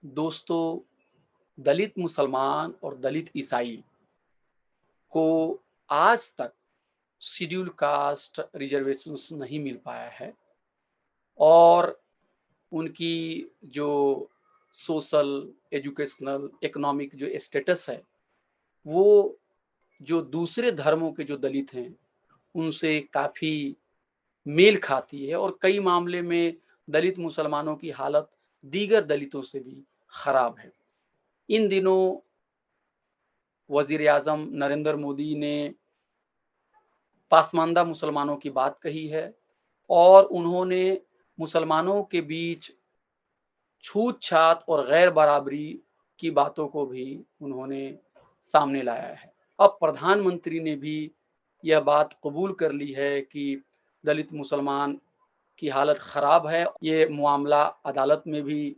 दोस्तों, दलित मुसलमान और दलित ईसाई को आज तक शेड्यूल कास्ट रिजर्वेशंस नहीं मिल पाया है और उनकी जो सोशल, एजुकेशनल, इकोनॉमिक जो स्टेटस है, वो जो दूसरे धर्मों के जो दलित हैं, उनसे काफ़ी मेल खाती है और कई मामले में दलित मुसलमानों की हालत दीगर दलितों से भी खराब है। इन दिनों वज़ीर-ए-आज़म नरेंद्र मोदी ने पासमानदा मुसलमानों की बात कही है और उन्होंने मुसलमानों के बीच छूत-छात और गैर बराबरी की बातों को भी उन्होंने सामने लाया है। अब प्रधानमंत्री ने भी यह बात कबूल कर ली है कि दलित मुसलमान की हालत खराब है। ये मामला अदालत में भी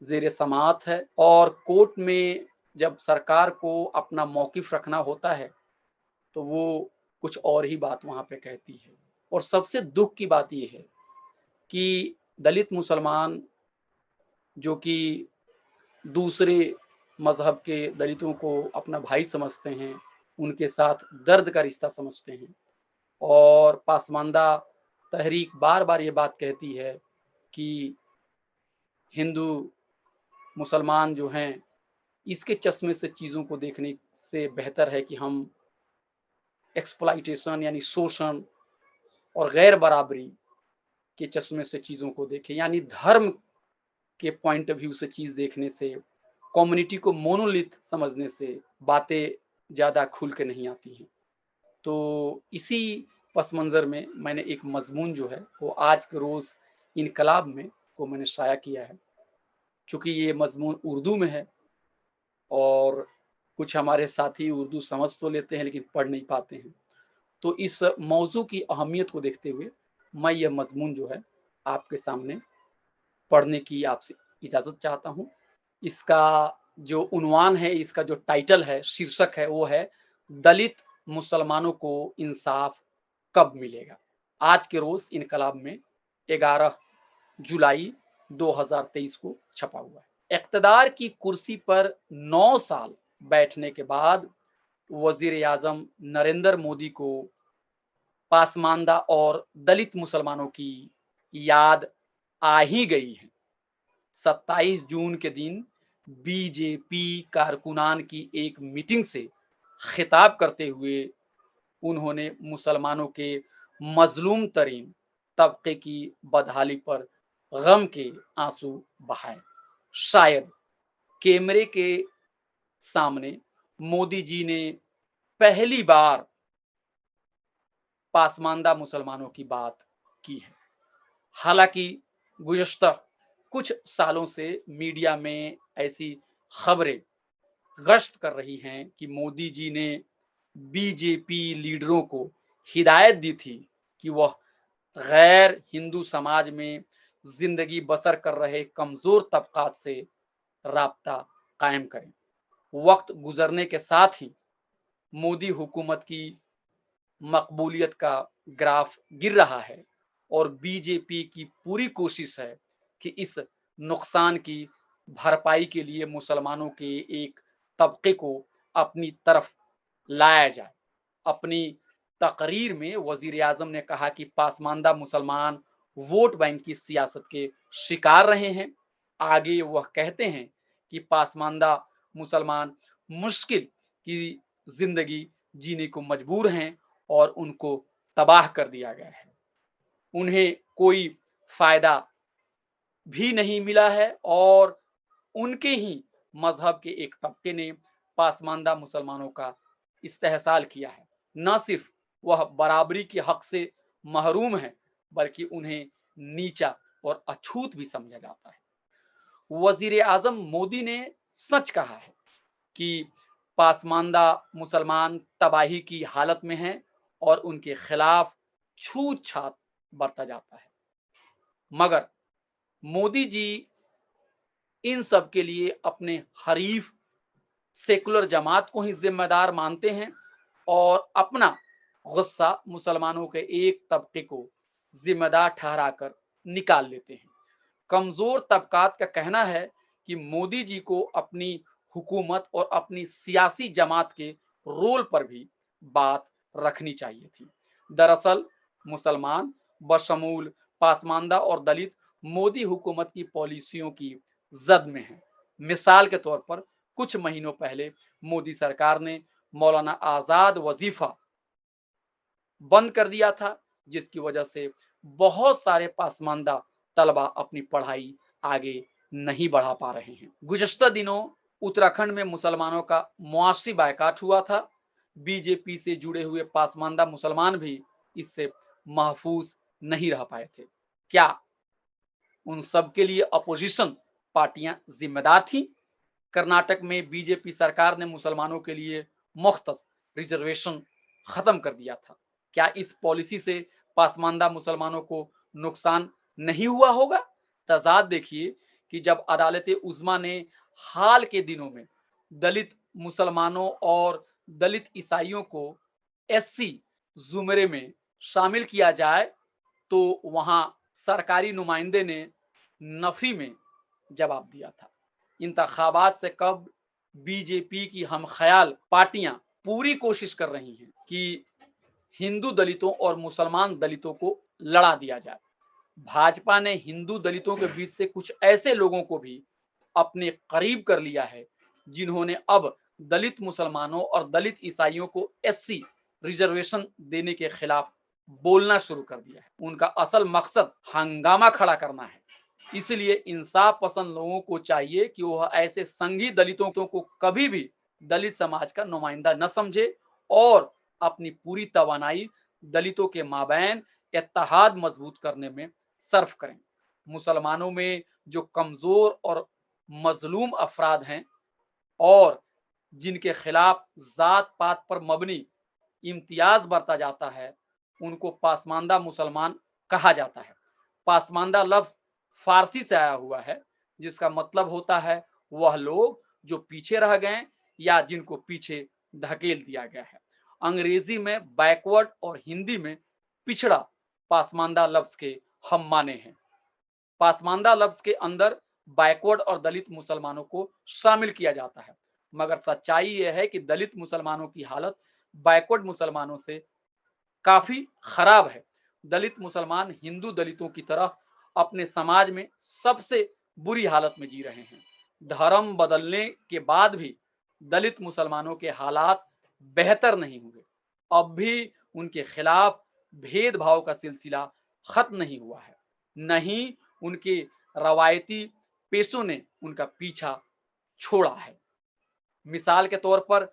ज़ेर-ए-समाअत है और कोर्ट में जब सरकार को अपना मौक़िफ़ रखना होता है, तो वो कुछ और ही बात वहाँ पे कहती है। और सबसे दुःख की बात ये है कि दलित मुसलमान जो कि दूसरे मज़हब के दलितों को अपना भाई समझते हैं, उनके साथ दर्द का रिश्ता समझते हैं और पासमानदा तहरीक बार-बार ये बात कहती है कि हिंदू, मुसलमान जो हैं, इसके चश्मे से चीज़ों को देखने से बेहतर है कि हम एक्सप्लॉइटेशन यानी शोषण और गैर बराबरी के चश्मे से चीज़ों को देखें, यानी धर्म के पॉइंट ऑफ व्यू से चीज़ देखने से, कम्युनिटी को मोनोलिथ समझने से बातें ज़्यादा खुल के नहीं आती हैं। तो इसी पस मंज़र में मैंने एक मज़मून जो है, वो आज के रोज़ इनकलाब में को मैंने शाया किया है। चूँकि ये मज़मून उर्दू में है और कुछ हमारे साथी उर्दू समझ तो लेते हैं, लेकिन पढ़ नहीं पाते हैं। तो इस मौज़ू की अहमियत को देखते हुए मैं यह मज़मून जो है, आपके सामने पढ़ने की आपसे इजाज़त चाहता हूँ। इसका जो उन्वान है, इसका जो टाइटल है, शीर्षक है, वो है दलित मुसलमानों को इंसाफ कब मिलेगा? आज के रोज़ इनकलाब में 11 जुलाई 2023 को छपा हुआ है। इक़्तिदार की कुर्सी पर 9 साल बैठने के बाद वज़ीर-ए-आज़म नरेंद्र मोदी को पासमानदा और दलित मुसलमानों की याद आ ही गई है। 27 जून के दिन बीजेपी कारकुनान की एक मीटिंग से खिताब करते हुए उन्होंने मुसलमानों के मज़लूम तरीन तबके की बदहाली पर गम के आंसू बहाए। शायद कैमरे के सामने मोदी जी ने पहली बार पासमानदा मुसलमानों की बात की है। हालांकि गुज़श्ता कुछ सालों से मीडिया में ऐसी खबरें गश्त कर रही हैं कि मोदी जी ने बीजेपी लीडरों को हिदायत दी थी कि वह गैर हिंदू समाज में जिंदगी बसर कर रहे कमजोर तबकात से राब्ता कायम करें। वक्त गुजरने के साथ ही मोदी हुकूमत की मकबूलियत का ग्राफ गिर रहा है और बीजेपी की पूरी कोशिश है कि इस नुकसान की भरपाई के लिए मुसलमानों के एक तबके को अपनी तरफ लाया जाए। अपनी तकरीर में वज़ीर-ए-आज़म ने कहा कि पासमानदा मुसलमान वोट बैंक की सियासत के शिकार रहे हैं। आगे वह कहते हैं कि पासमानदा मुसलमान मुश्किल की ज़िंदगी जीने को मजबूर हैं और उनको तबाह कर दिया गया है। उन्हें कोई फ़ायदा भी नहीं मिला है और उनके ही मज़हब के एक तबके ने पासमानदा मुसलमानों का इस्तेहसाल किया है। न सिर्फ वह बराबरी के हक से महरूम हैं, बल्कि उन्हें नीचा और अछूत भी समझा जाता है। वज़ीर-ए-आज़म मोदी ने सच कहा है कि पासमानदा मुसलमान तबाही की हालत में हैं और उनके खिलाफ छूत-छात बरता जाता है। मगर मोदी जी इन सब के लिए अपने हरीफ सेकुलर जमात को ही जिम्मेदार मानते हैं और अपना गुस्सा मुसलमानों के एक तबके को जिम्मेदार ठहराकर निकाल लेते हैं। कमजोर तबकात का कहना है कि मोदी जी को अपनी हुकूमत और अपनी सियासी जमात के रोल पर भी बात रखनी चाहिए थी। दरअसल मुसलमान बशमूल पासमानदा और दलित मोदी हुकूमत की पॉलिसियों की जद में हैं। मिसाल के तौर पर कुछ महीनों पहले मोदी सरकार ने मौलाना आजाद वजीफा बंद कर दिया था, जिसकी वजह से बहुत सारे पासमानदा तलबा अपनी पढ़ाई आगे नहीं बढ़ा पा रहे हैं। गुज़श्ता दिनों उत्तराखंड में मुसलमानों का मुआशी बायकाट हुआ था। बीजेपी से जुड़े हुए पासमानदा मुसलमान भी इससे महफूज नहीं रह पाए थे। क्या उन सब के लिए अपोजिशन पार्टियां जिम्मेदार थीं? कर्नाटक में बीजेपी सरकार ने मुसलमानों के लिए मुख्तस रिजर्वेशन खत्म कर दिया था। क्या इस पॉलिसी से पासमानदा मुसलमानों को नुकसान नहीं हुआ होगा? तजाद देखिए कि जब अदालत उज़्मा ने हाल के दिनों में दलित मुसलमानों और दलित ईसाइयों को एससी जुमरे में शामिल किया जाए, तो वहां सरकारी नुमाइंदे ने नफी में जवाब दिया था। इंतखाबात से कब बीजेपी की हम ख्याल पार्टियां पूरी कोशिश कर रही हैं कि हिंदू दलितों और मुसलमान दलितों को लड़ा दिया जाए। भाजपा ने हिंदू दलितों के बीच से कुछ ऐसे लोगों को भी अपने करीब कर लिया है जिन्होंने अब दलित मुसलमानों और दलित ईसाइयों को एससी रिजर्वेशन देने के खिलाफ बोलना शुरू कर दिया है। उनका असल मकसद हंगामा खड़ा करना है। इसलिए इंसाफ पसंद लोगों को चाहिए कि वह ऐसे संघी दलितों को कभी भी दलित समाज का नुमाइंदा न समझे और अपनी पूरी तवानाई दलितों के माबैन इत्तेहाद मजबूत करने में सर्फ करें। मुसलमानों में जो कमजोर और मजलूम अफराद हैं और जिनके खिलाफ जात पात पर मबनी इम्तियाज बरता जाता है, उनको पासमानदा मुसलमान कहा जाता है। पासमानदा लफ्ज फारसी से आया हुआ है, जिसका मतलब होता है वह लोग जो पीछे रह गए या जिनको पीछे धकेल दिया गया है। अंग्रेजी में बैकवर्ड और हिंदी में पिछड़ा पासमानदा लफ्ज के हम माने हैं। पासमानदा लफ्ज के अंदर बैकवर्ड और दलित मुसलमानों को शामिल किया जाता है, मगर सच्चाई यह है कि दलित मुसलमानों की हालत बैकवर्ड मुसलमानों से काफी खराब है। दलित मुसलमान हिंदू दलितों की तरह अपने समाज में सबसे बुरी हालत में जी रहे हैं। धर्म बदलने के बाद भी दलित मुसलमानों के हालात बेहतर नहीं हुए। अब भी उनके खिलाफ भेदभाव का सिलसिला खत्म नहीं हुआ है। नहीं उनके रवायती पेशों ने उनका पीछा छोड़ा है। मिसाल के तौर पर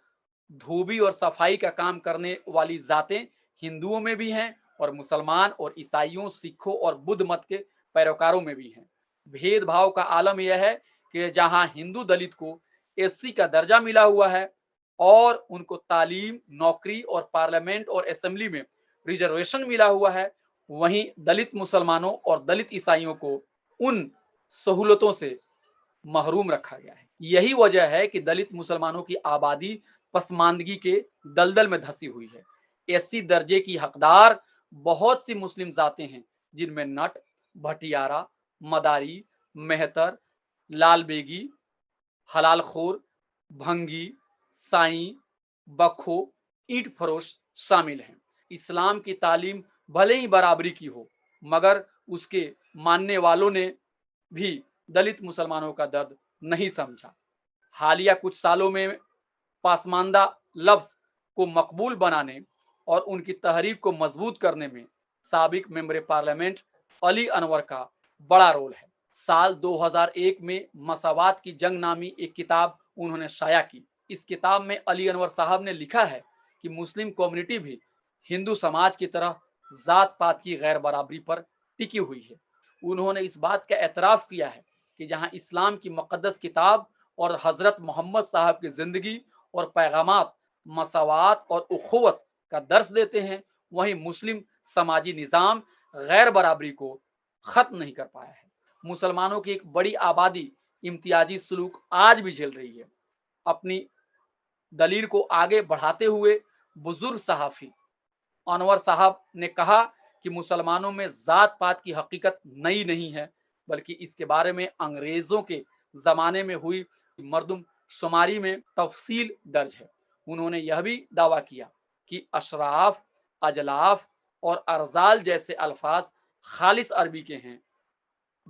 धोबी और सफाई का काम करने वाली जातें हिंदुओं में भी हैं और मुसलमान और ईसाइयों, सिखों और बुद्ध मत के पैरोकारों में भी हैं। भेदभाव का आलम यह है कि जहां हिंदू दलित को एससी का दर्जा मिला हुआ है और उनको तालीम, नौकरी और पार्लियामेंट और असेंबली में रिजर्वेशन मिला हुआ है, वहीं दलित मुसलमानों और दलित ईसाइयों को उन सहूलतों से महरूम रखा गया है। यही वजह है कि दलित मुसलमानों की आबादी पसमानदगी के दलदल में धसी हुई है। एससी दर्जे की हकदार बहुत सी मुस्लिम जातें हैं, जिनमें नट, भटियारा, मदारी, मेहतर, लाल बेगी, हलालखोर, भंगी, साई, बखो, ईंट फरोश शामिल हैं। इस्लाम की तालीम भले ही बराबरी की हो, मगर उसके मानने वालों ने भी दलित मुसलमानों का दर्द नहीं समझा। हालिया कुछ सालों में पासमानदा लफ्ज को मकबूल बनाने और उनकी तहरीक को मजबूत करने में साबिक मेंबर पार्लियामेंट अली अनवर का बड़ा रोल है। साल 2001 में मसावात की जंग नामी एक किताब उन्होंने शाया की। इस किताब में अली अनवर साहब ने लिखा है कि मुस्लिम कम्युनिटी भी हिंदू समाज की तरह जात पात की गैर बराबरी पर टिकी हुई है। उन्होंने इस बात का एतराफ़ किया है कि जहां इस्लाम की मुक़द्दस किताब और हज़रत मोहम्मद साहब की ज़िंदगी और पैगामात मसावात और उख़ुवत का दर्स देते हैं, वहीं मुस्लिम समाजी निज़ाम गैर बराबरी को ख़त्म नहीं कर पाया है। मुसलमानों की एक बड़ी आबादी इम्तियाजी सलूक आज भी झेल रही है। अपनी दलील को आगे बढ़ाते हुए बुजुर्ग सहाफ़ी अनवर साहब ने कहा कि मुसलमानों में जात पात की हकीकत नई नहीं है, बल्कि इसके बारे में अंग्रेजों के जमाने में हुई मर्दमशुमारी में तफसील दर्ज है। उन्होंने यह भी दावा किया कि अशराफ, अजलाफ और अर्जाल जैसे अल्फाज खालिस अरबी के हैं,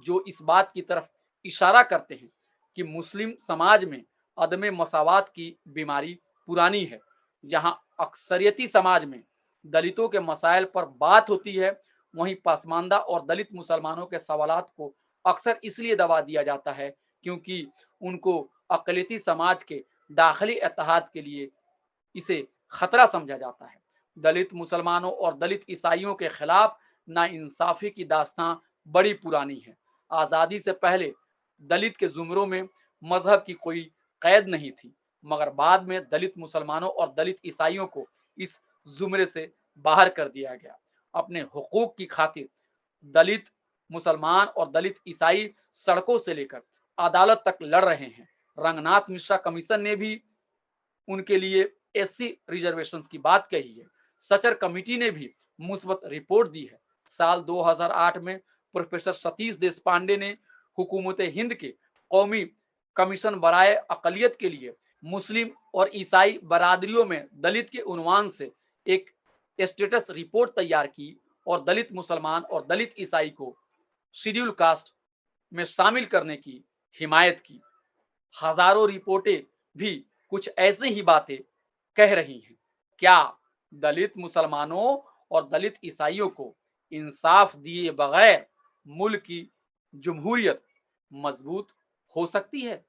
जो इस बात की तरफ इशारा करते हैं कि मुस्लिम समाज में अदम मसावात की बीमारी पुरानी है। जहां अक्सरियती समाज में दलितों के मसाइल पर बात होती है, वहीं पसमानदा और दलित मुसलमानों के सवालात को अक्सर इसलिए दबा दिया जाता है क्योंकि उनको अकलियती समाज के दाखिली इत्तेहाद के लिए इसे खतरा समझा जाता है। दलित मुसलमानों और दलित ईसाइयों के खिलाफ नाइंसाफी की दास्तां बड़ी पुरानी है। आज़ादी से पहले दलित के जुमरों में मजहब की कोई कैद नहीं थी, मगर बाद में दलित मुसलमानों और दलित ईसाइयों को इस जुमरे से बाहर कर दिया गया। अपने हुकूक की खातिर दलित मुसलमान और दलित ईसाई सड़कों से लेकर अदालत तक लड़ रहे हैं। रंगनाथ मिश्रा कमीशन ने भी उनके लिए एससी रिजर्वेशंस की बात कही है। सचर कमेटी ने भी मुस्बत रिपोर्ट दी है। साल 2008 में प्रोफेसर सतीश देशपांडे ने हुकूमत हिंद के कौमी कमीशन बराए अकलियत के लिए मुस्लिम और ईसाई बरादरियों में दलित के उन्वान से एक स्टेटस रिपोर्ट तैयार की और दलित मुसलमान और दलित ईसाई को शेड्यूल कास्ट में शामिल करने की हिमायत की। हजारों रिपोर्टें भी कुछ ऐसे ही बातें कह रही हैं। क्या दलित मुसलमानों और दलित ईसाइयों को इंसाफ दिए बगैर मुल्क की जमहूरियत मजबूत हो सकती है?